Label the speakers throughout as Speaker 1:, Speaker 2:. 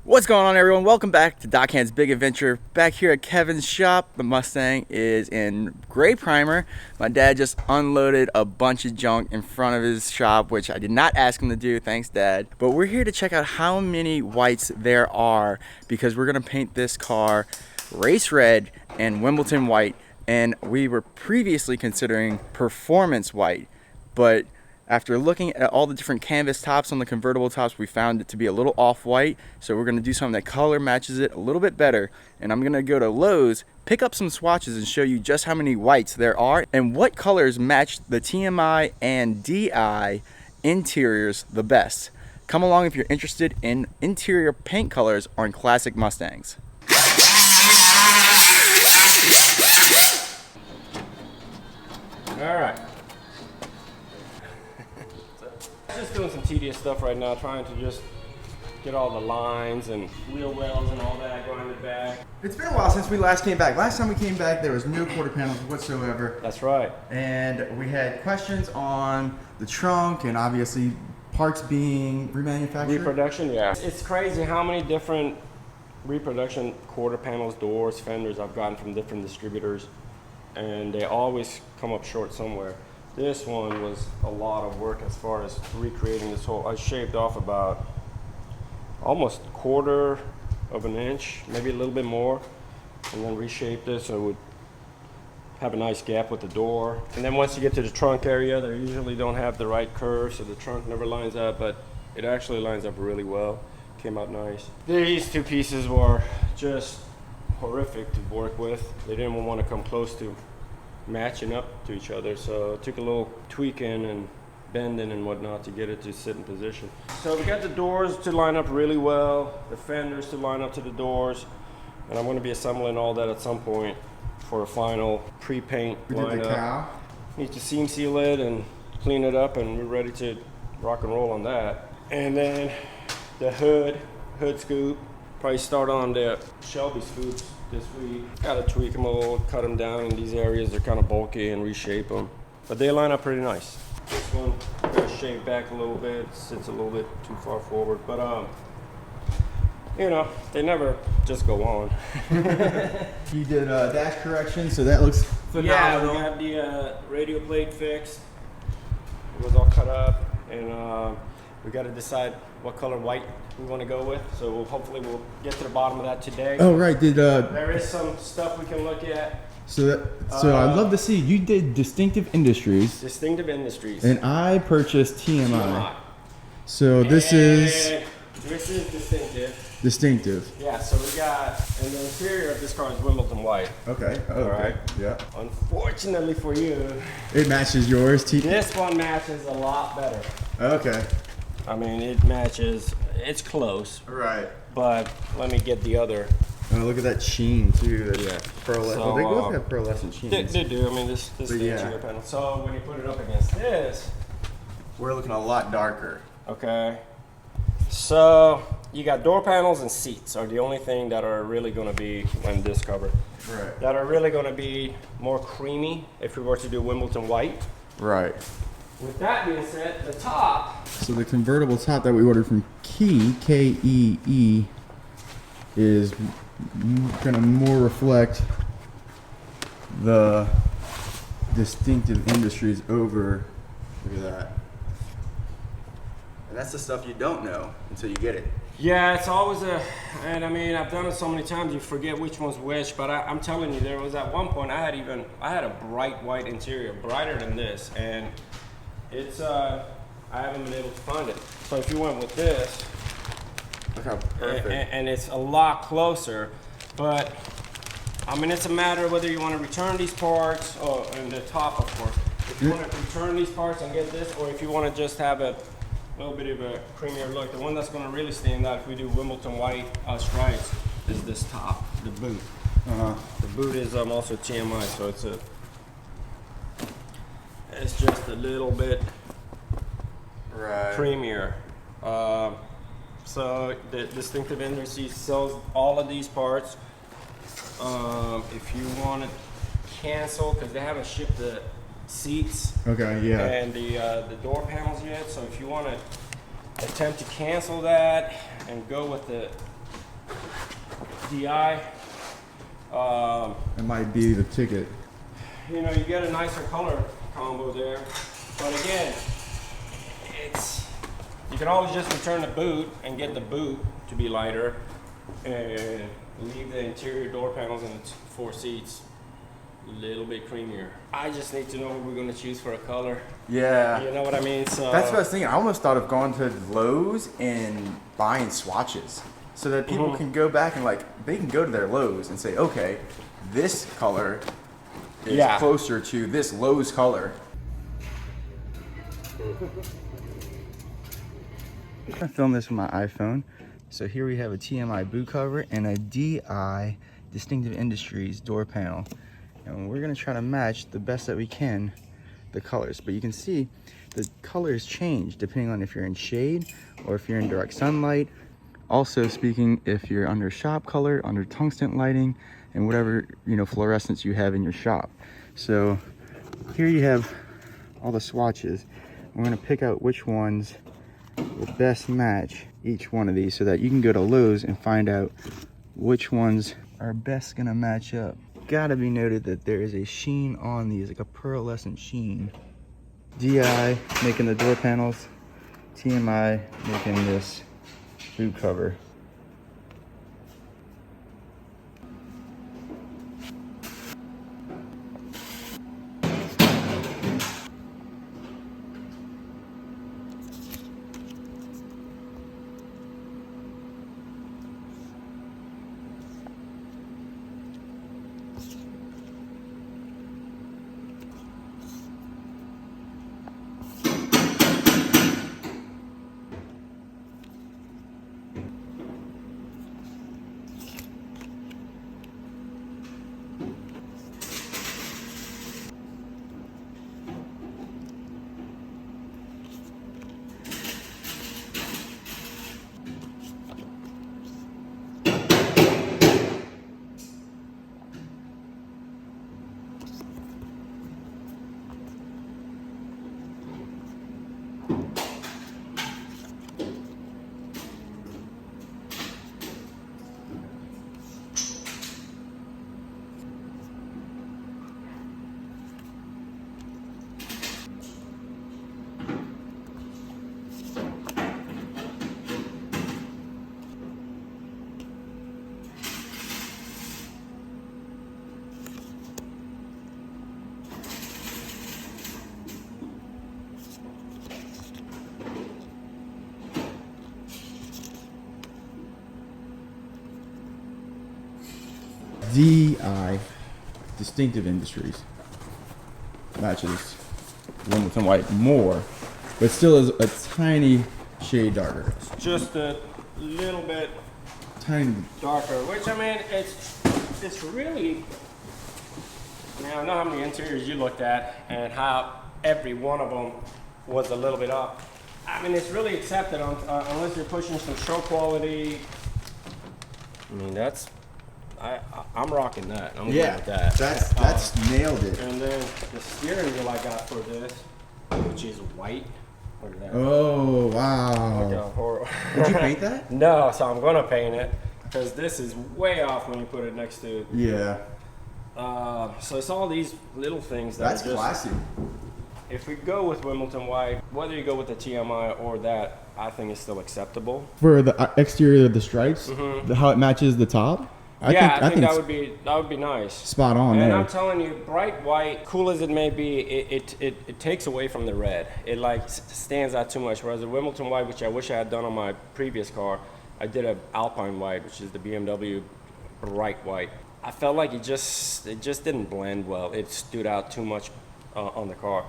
Speaker 1: What's going on, everyone? Welcome back to Dockhand's Big Adventure. Back here at Kevin's shop. The Mustang is in gray primer. My dad just unloaded a bunch of junk in front of his shop, which I did not ask him to do. Thanks, Dad. But we're here to check out how many whites there are because we're gonna paint this car race red and Wimbledon white. And we were previously considering performance white, but after looking at all the different canvas tops on the convertible tops, we found it to be a little off-white. So we're gonna do something that color matches it a little bit better. And I'm gonna go to Lowe's, pick up some swatches and show you just how many whites there are and what colors match the TMI and DI interiors the best. Come along if you're interested in interior paint colors on classic Mustangs.
Speaker 2: All right. Just doing some tedious stuff right now, trying to just get all the lines and wheel wells and all that grinded back.
Speaker 1: It's been a while since we last came back. Last time we came back, there was no quarter panels whatsoever.
Speaker 2: That's right.
Speaker 1: And we had questions on the trunk and obviously parts being remanufactured.
Speaker 2: Reproduction, yeah. It's crazy how many different reproduction quarter panels, doors, fenders I've gotten from different distributors, and they always come up short somewhere. This one was a lot of work as far as recreating this whole. I shaved off about almost a quarter of an inch, maybe a little bit more, and then reshaped this so it would have a nice gap with the door. And then once you get to the trunk area, they usually don't have the right curve, so the trunk never lines up, but it actually lines up really well. Came out nice. These two pieces were just horrific to work with. They didn't want to come close to matching up to each other, so it took a little tweaking and bending and whatnot to get it to sit in position. So we got the doors to line up really well, the fenders to line up to the doors, and I'm going to be assembling all that at some point for a final pre-paint lineup. Need to seam seal it and clean it up, and we're ready to rock and roll on that. And then the hood scoop, probably start on the Shelby scoops this week. Gotta tweak them a little, cut them down in these areas. They're kind of bulky and reshape them. But they line up pretty nice. This one, gotta shave back a little bit. Sits a little bit too far forward. But, you know, they never just go on.
Speaker 1: You did a dash correction, so that looks phenomenal.
Speaker 2: Yeah, we got the radio plate fixed. It was all cut up. And we gotta decide what color white we want to go with, so hopefully we'll get to the bottom of that today.
Speaker 1: Oh right,
Speaker 2: there is some stuff we can look at.
Speaker 1: So I'd love to see. You did Distinctive Industries.
Speaker 2: Distinctive Industries.
Speaker 1: And I purchased TMI. So this is Distinctive.
Speaker 2: Yeah, so we got, and the interior of this car is Wimbledon white.
Speaker 1: Okay. Oh,
Speaker 2: all right.
Speaker 1: Yeah.
Speaker 2: Unfortunately for you,
Speaker 1: it matches yours.
Speaker 2: This one matches a lot better.
Speaker 1: Okay.
Speaker 2: I mean, it matches. It's close.
Speaker 1: Right.
Speaker 2: But let me get the other.
Speaker 1: Oh, look at that sheen too.
Speaker 2: Yeah.
Speaker 1: Pearlescent.
Speaker 2: So,
Speaker 1: they both have pearlescent sheens.
Speaker 2: They do. I mean, this is the interior panel. So when you put it up against this,
Speaker 1: we're looking a lot darker.
Speaker 2: Okay. So you got door panels and seats are the only thing that are really going to be on this cover.
Speaker 1: Right.
Speaker 2: That are really going to be more creamy if we were to do Wimbledon white.
Speaker 1: Right.
Speaker 2: With that being said, the top.
Speaker 1: So the convertible top that we ordered from Key, K-E-E, is gonna more reflect the Distinctive Industries over. Look at that. And that's the stuff you don't know until you get it.
Speaker 2: Yeah, it's always and I mean, I've done it so many times you forget which one's which, but I'm telling you, there was at one point I had a bright white interior, brighter than this, and it's I haven't been able to find it. So if you went with this,
Speaker 1: look how perfect.
Speaker 2: And it's a lot closer, but I mean, it's a matter of whether you want to return these parts, and the top, of course. If you want to return these parts and get this, or if you want to just have a little bit of a creamier look, the one that's going to really stand out if we do Wimbledon white stripes is this top, the boot. The boot is also TMI, so it's just a little bit creamier. So the Distinctive Industries sells all of these parts. If you want to cancel, because they haven't shipped the seats and the door panels yet, so if you want to attempt to cancel that and go with the DI.
Speaker 3: It might be the ticket.
Speaker 2: You know, you get a nicer color combo there, but again, you can always just return the boot and get the boot to be lighter and leave the interior door panels and the 4 seats a little bit creamier. I just need to know what we're going to choose for a color.
Speaker 1: Yeah.
Speaker 2: You know what I mean? So
Speaker 1: That's what I was thinking. I almost thought of going to Lowe's and buying swatches so that people can go back and they can go to their Lowe's and say, okay, this color is closer to this Lowe's color. I filmed this with my iPhone. So here we have a TMI boot cover and a DI Distinctive Industries door panel. And we're gonna try to match the best that we can the colors. But you can see the colors change depending on if you're in shade or if you're in direct sunlight. Also speaking, if you're under shop color, under tungsten lighting, and whatever, you know, fluorescence you have in your shop. So here you have all the swatches. We're gonna pick out which ones will best match each one of these so that you can go to Lowe's and find out which ones are best gonna match up. Gotta be noted that there is a sheen on these, like a pearlescent sheen. DI making the door panels, TMI making this boot cover. DI Distinctive Industries matches Wimbledon white more, but still is a tiny shade darker.
Speaker 2: just a little bit
Speaker 1: Tiny.
Speaker 2: darker, which I mean, it's really, now I know how many interiors you looked at and how every one of them was a little bit up. I mean, it's really accepted unless you're pushing some show quality. I mean, I'm rocking that. I'm good with that.
Speaker 1: That's nailed it.
Speaker 2: And then the steering wheel I got for this, which is white. Look at that.
Speaker 1: Oh wow! Did you paint that?
Speaker 2: No, so I'm gonna paint it because this is way off when you put it next to.
Speaker 1: Yeah.
Speaker 2: So it's all these little things
Speaker 1: That's
Speaker 2: are just,
Speaker 1: classy.
Speaker 2: If we go with Wimbledon white, whether you go with the TMI or that, I think is still acceptable.
Speaker 3: For the exterior of the stripes, how it matches the top.
Speaker 2: I think that would be nice.
Speaker 3: Spot on.
Speaker 2: And
Speaker 3: there.
Speaker 2: I'm telling you, bright white, cool as it may be, it takes away from the red. It like stands out too much. Whereas the Wimbledon white, which I wish I had done on my previous car, I did a Alpine white, which is the BMW bright white. I felt like it just didn't blend well. It stood out too much on the car.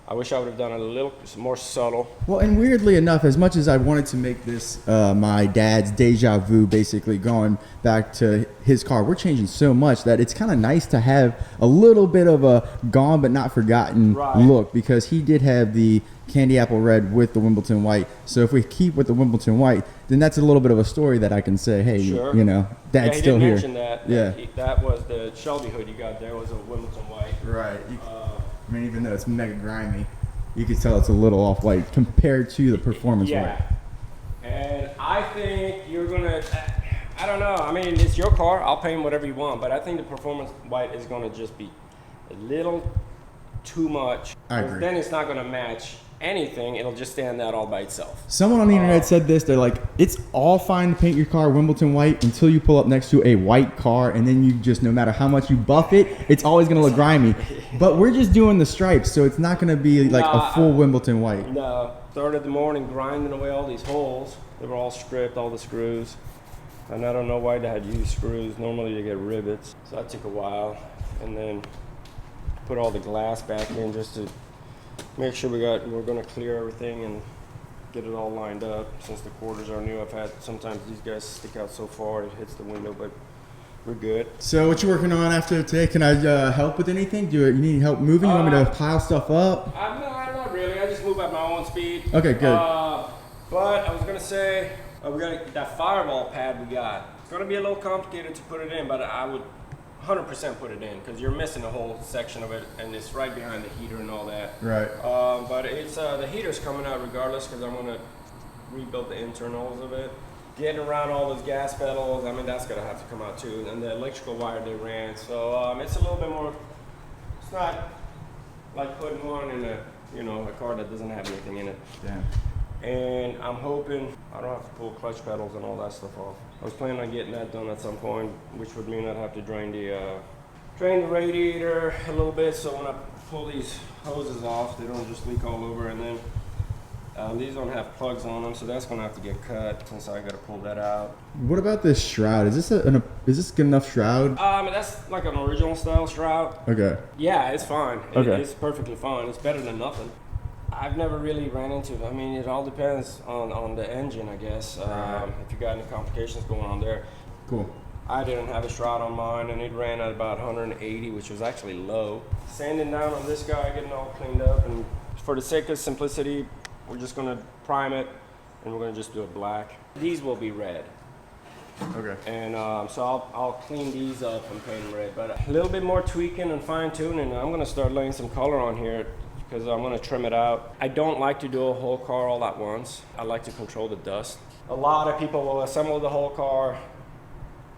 Speaker 2: I wish I would have done it a little more subtle.
Speaker 3: Well, and weirdly enough, as much as I wanted to make this my dad's deja vu, basically going back to his car, we're changing so much that it's kind of nice to have a little bit of a gone but not forgotten look, because he did have the candy apple red with the Wimbledon white. So if we keep with the Wimbledon white, then that's a little bit of a story that I can say, hey, you know, Dad's still here.
Speaker 2: Mention that. That was the Shelby hood you got there was a Wimbledon white.
Speaker 1: Right. I mean, even though it's mega grimy, you can tell it's a little off white compared to the performance white.
Speaker 2: And I think you're gonna. I don't know. I mean, it's your car. I'll paint whatever you want, but I think the performance white is going to just be a little too much.
Speaker 3: I agree.
Speaker 2: Then it's not going to match anything. It'll just stand out all by itself.
Speaker 3: Someone on the internet said this. They're like, it's all fine to paint your car Wimbledon white until you pull up next to a white car, and then you just, no matter how much you buff it, it's always going to look grimy. But we're just doing the stripes, so it's not going to be like a full Wimbledon white.
Speaker 2: No. Started the morning grinding away all these holes. They were all stripped, all the screws. And I don't know why they had used screws. Normally they get rivets. So that took a while. And then put all the glass back in just to make sure we're gonna clear everything and get it all lined up. Since the quarters are new, I've had sometimes these guys stick out so far it hits the window, but we're good.
Speaker 3: So what you working on after today? Can I help with anything? You need help moving? You want me to pile stuff up?
Speaker 2: I'm not really. I just move at my own speed.
Speaker 3: Okay, good.
Speaker 2: But I was gonna say, we got that firewall pad we got. It's gonna be a little complicated to put it in, but I would 100% put it in because you're missing a whole section of it, and it's right behind the heater and all that.
Speaker 3: Right.
Speaker 2: But it's the heater's coming out regardless because I'm gonna rebuild the internals of it. Getting around all those gas pedals, I mean that's gonna have to come out too, and the electrical wire they ran. So it's a little bit more. It's not like putting one in a car that doesn't have anything in it.
Speaker 3: Damn.
Speaker 2: And I'm hoping I don't have to pull clutch pedals and all that stuff off. I was planning on getting that done at some point, which would mean I'd have to drain the radiator a little bit, so when I pull these hoses off, they don't just leak all over. And then these don't have plugs on them, so that's gonna have to get cut since I gotta pull that out.
Speaker 3: What about this shroud? Is this is this good enough shroud?
Speaker 2: That's like an original style shroud.
Speaker 3: Okay.
Speaker 2: Yeah, it's fine.
Speaker 3: Okay.
Speaker 2: It's perfectly fine. It's better than nothing. I've never really ran into it. I mean, it all depends on the engine, I guess. If you got any complications going on there.
Speaker 3: Cool.
Speaker 2: I didn't have a shroud on mine, and it ran at about 180, which was actually low. Sanding down on this guy, getting all cleaned up, and for the sake of simplicity, we're just gonna prime it, and we're gonna just do it black. These will be red.
Speaker 3: Okay.
Speaker 2: And so I'll clean these up and paint them red, but a little bit more tweaking and fine tuning. I'm gonna start laying some color on here because I'm gonna trim it out. I don't like to do a whole car all at once. I like to control the dust. A lot of people will assemble the whole car,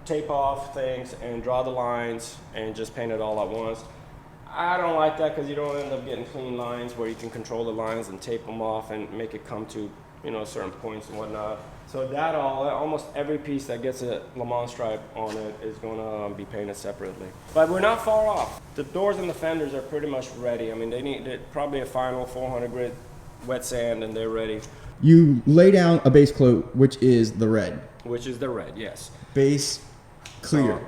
Speaker 2: tape off things and draw the lines and just paint it all at once. I don't like that because you don't end up getting clean lines where you can control the lines and tape them off and make it come to certain points and whatnot. So that almost every piece that gets a Le Mans stripe on it is going to be painted separately. But we're not far off. The doors and the fenders are pretty much ready. I mean, they need probably a final 400 grit wet sand and they're ready.
Speaker 3: You lay down a base coat, which is the red.
Speaker 2: Which is the red, yes.
Speaker 3: Base clear.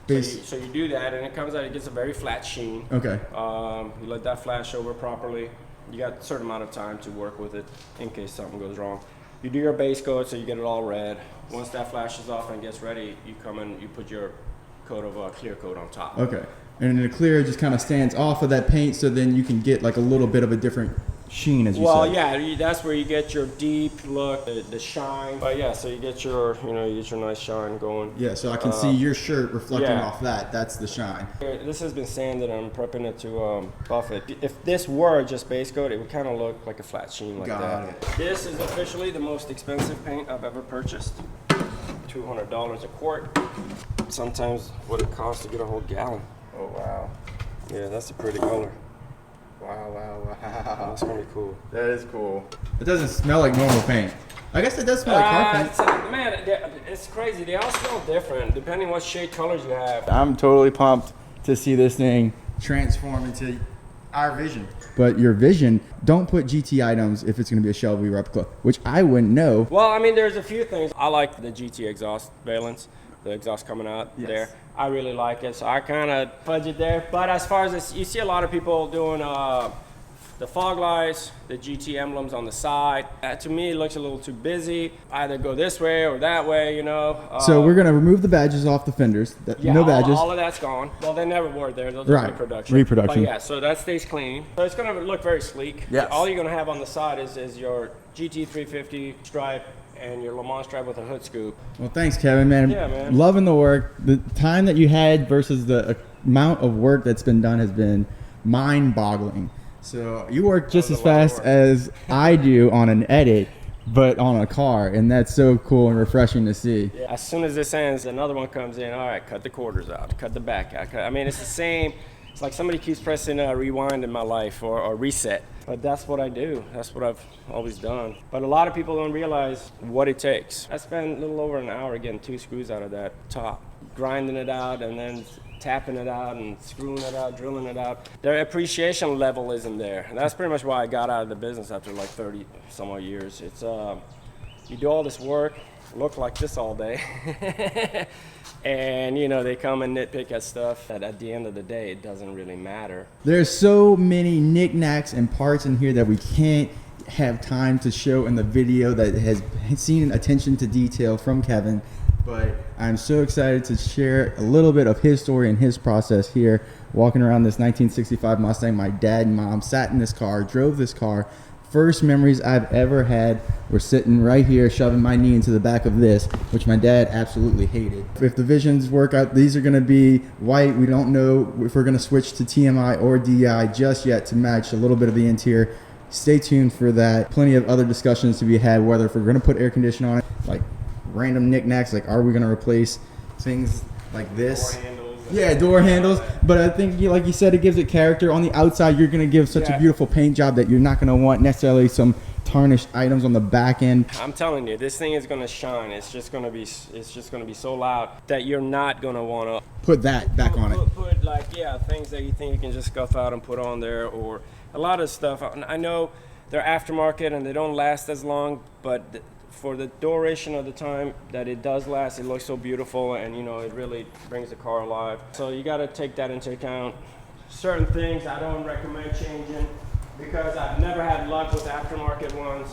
Speaker 2: So you do that and it comes out, it gets a very flat sheen.
Speaker 3: Okay.
Speaker 2: You let that flash over properly. You got a certain amount of time to work with it in case something goes wrong. You do your base coat so you get it all red. Once that flashes off and gets ready, you come in, you put your coat of clear coat on top.
Speaker 3: Okay. And the clear just kind of stands off of that paint, so then you can get like a little bit of a different sheen, as you said.
Speaker 2: Well, yeah, that's where you get your deep look, the shine. But yeah, so you get your, you get your nice shine going.
Speaker 3: Yeah, so I can see your shirt reflecting off that. That's the shine.
Speaker 2: This has been sanded. I'm prepping it to buff it. If this were just base coat, it would kind of look like a flat sheen like
Speaker 3: Got
Speaker 2: that.
Speaker 3: it.
Speaker 2: This is officially the most expensive paint I've ever purchased. $200 a quart. Sometimes what it costs to get a whole gallon.
Speaker 3: Oh, wow.
Speaker 2: Yeah, that's a pretty color.
Speaker 3: Wow.
Speaker 2: That's gonna be cool.
Speaker 3: That is cool. It doesn't smell like normal paint. I guess it does smell like car paint.
Speaker 2: Man, it's crazy. They all smell different depending what shade colors you have.
Speaker 3: I'm totally pumped to see this thing transform into our vision. But your vision, don't put GT items if it's going to be a Shelby replica, which I wouldn't know.
Speaker 2: Well, I mean, there's a few things. I like the GT exhaust valence, the exhaust coming out there. I really like it, so I kind of fudge it there. But as far as this, you see a lot of people doing the fog lights, the GT emblems on the side. To me, it looks a little too busy. Either go this way or that way,
Speaker 3: So we're going to remove the badges off the fenders. No badges.
Speaker 2: All of that's gone. Well, they never were there. Those are reproduction. But yeah, so that stays clean. So it's going to look very sleek.
Speaker 3: Yes.
Speaker 2: All you're going to have on the side is your GT350 stripe and your Le Mans stripe with a hood scoop.
Speaker 3: Well, thanks, Kevin, man.
Speaker 2: Yeah, man.
Speaker 3: Loving the work. The time that you had versus the amount of work that's been done has been mind-boggling. So you work just as fast as I do on an edit, but on a car, and that's so cool and refreshing to see.
Speaker 2: Yeah. As soon as this ends, another one comes in. All right, cut the quarters out, cut the back out. I mean, it's the same. It's like somebody keeps pressing rewind in my life or reset. But that's what I do. That's what I've always done. But a lot of people don't realize what it takes. I spent a little over an hour getting 2 screws out of that top, grinding it out and then tapping it out and screwing it out, drilling it out. Their appreciation level isn't there. And that's pretty much why I got out of the business after like 30 some odd years. It's you do all this work, look like this all day. And you know, they come and nitpick at stuff that at the end of the day it doesn't really matter.
Speaker 3: There's so many knickknacks and parts in here that we can't have time to show in the video that has seen attention to detail from Kevin, but I'm so excited to share a little bit of his story and his process here, walking around this 1965 Mustang. My dad and mom sat in this car, drove this car. First memories I've ever had were sitting right here, shoving my knee into the back of this, which my dad absolutely hated. If the visions work out, these are gonna be white. We don't know if we're gonna switch to TMI or DI just yet to match a little bit of the interior. Stay tuned for that. Plenty of other discussions to be had, whether if we're gonna put air conditioning on it, like random knickknacks, like are we gonna replace things like this?
Speaker 2: Door handles.
Speaker 3: Yeah, door handles. But I think, like you said, it gives it character. On the outside, you're going to give such a beautiful paint job that you're not going to want necessarily some tarnished items on the back end.
Speaker 2: I'm telling you, this thing is going to shine. It's just going to be so loud that you're not going to want to
Speaker 3: put that back on it.
Speaker 2: Put like, yeah, things that you think you can just scuff out and put on there, or a lot of stuff. I know they're aftermarket and they don't last as long, but for the duration of the time that it does last, it looks so beautiful, and you know, it really brings the car alive. So you got to take that into account. Certain things I don't recommend changing because I've never had luck with aftermarket ones.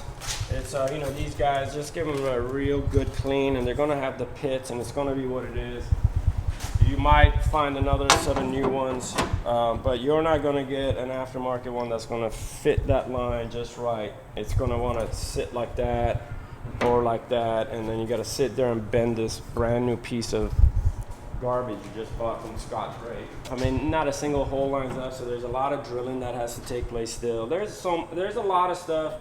Speaker 2: It's you know, these guys, just give them a real good clean, and they're going to have the pits, and it's going to be what it is. You might find another set of new ones, but you're not going to get an aftermarket one that's going to fit that line just right. It's going to want to sit like that or like that, and then you got to sit there and bend this brand new piece of garbage you just bought from Scotch Brake. I mean, not a single hole lines up, so there's a lot of drilling that has to take place still. There's a lot of stuff.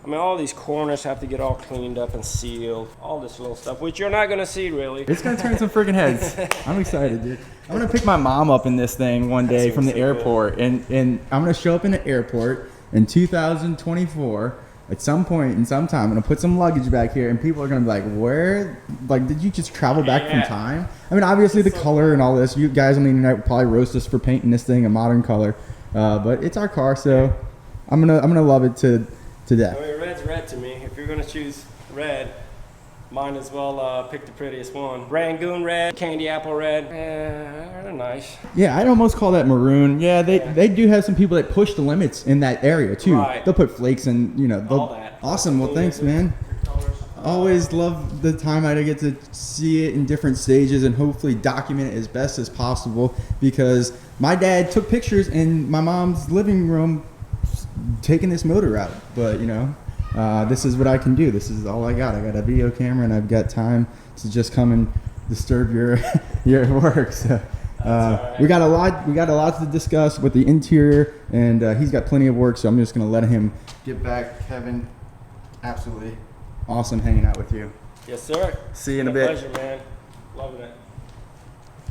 Speaker 2: I mean, all these corners have to get all cleaned up and sealed, all this little stuff, which you're not going to see really.
Speaker 3: It's going to turn some friggin' heads. I'm excited, dude. I'm going to pick my mom up in this thing one day from the airport, and I'm going to show up in the airport in 2024. At some point in some time, I'm going to put some luggage back here, and people are going to be like, where, like, did you just travel back from time? I mean, obviously the color and all this, you guys on the internet would probably roast us for painting this thing a modern color, but it's our car, so I'm gonna love it to death.
Speaker 2: I mean, red's red to me. If you're going to choose red, might as well pick the prettiest one. Rangoon red, candy apple red. They're nice.
Speaker 3: Yeah, I'd almost call that maroon. Yeah, they do have some people that push the limits in that area too.
Speaker 2: Right.
Speaker 3: They'll put flakes and, you know,
Speaker 2: All that.
Speaker 3: Awesome. Well, thanks, man. Always love the time I get to see it in different stages and hopefully document it as best as possible, because my dad took pictures in my mom's living room taking this motor out. But, you know, this is what I can do. This is all I got. I got a video camera and I've got time to just come and disturb your work. So right. we got a lot to discuss with the interior, and he's got plenty of work. So I'm just gonna let him get back. Kevin, absolutely awesome hanging out with you.
Speaker 2: Yes, sir.
Speaker 3: See you in a
Speaker 2: bit.
Speaker 3: bit.
Speaker 2: Pleasure, man. Loving it.